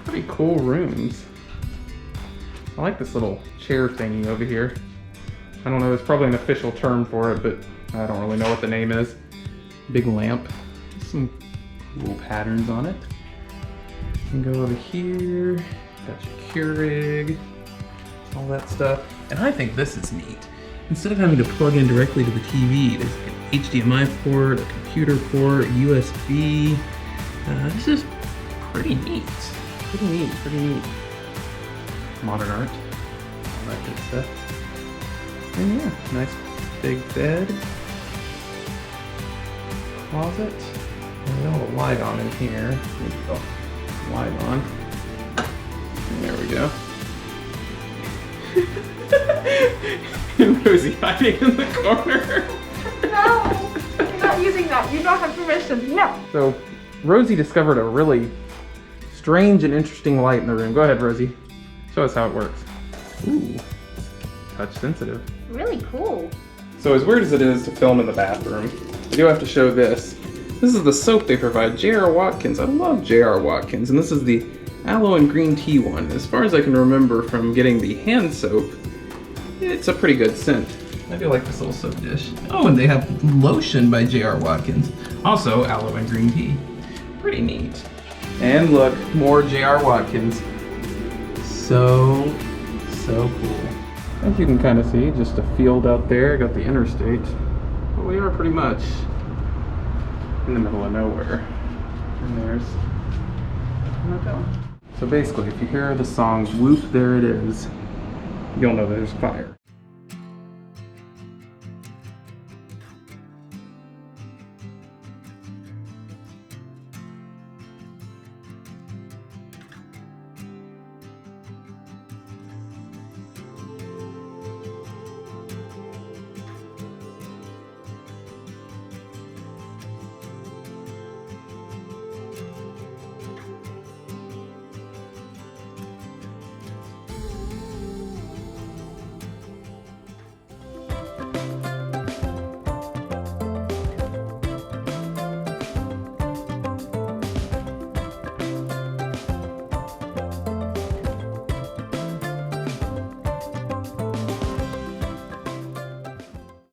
Pretty cool rooms. I like this little chair thingy over here. I don't know, there's probably an official term for it, but I don't really know what the name is. Big lamp. Some cool patterns on it. You can go over here, got your Keurig, all that stuff. And I think this is neat. Instead of having to plug in directly to the TV, there's an HDMI port, a computer port, USB. This is pretty neat. Pretty neat. Modern art, all that good stuff. And yeah, nice big bed. Closet. And we got a light on in here. Maybe the light on. And there we go. And Rosie hiding in the corner. No, you're not using that. You don't have permission. No. So Rosie discovered a really strange and interesting light in the room. Go ahead, Rosie. Show us how it works. Ooh, touch sensitive. Really cool. So as weird as it is to film in the bathroom, we do have to show this. This is the soap they provide, J.R. Watkins. I love J.R. Watkins, and this is the aloe and green tea one. As far as I can remember from getting the hand soap, it's a pretty good scent. I do like this little soap dish. Oh, and they have lotion by J.R. Watkins. Also, aloe and green tea. Pretty neat. And look, more J.R. Watkins. So cool. As you can kind of see, just a field out there. Got the interstate. But we are pretty much in the middle of nowhere. And there's a hotel. So basically, if you hear the song Whoop, There It Is, you'll know there's fire.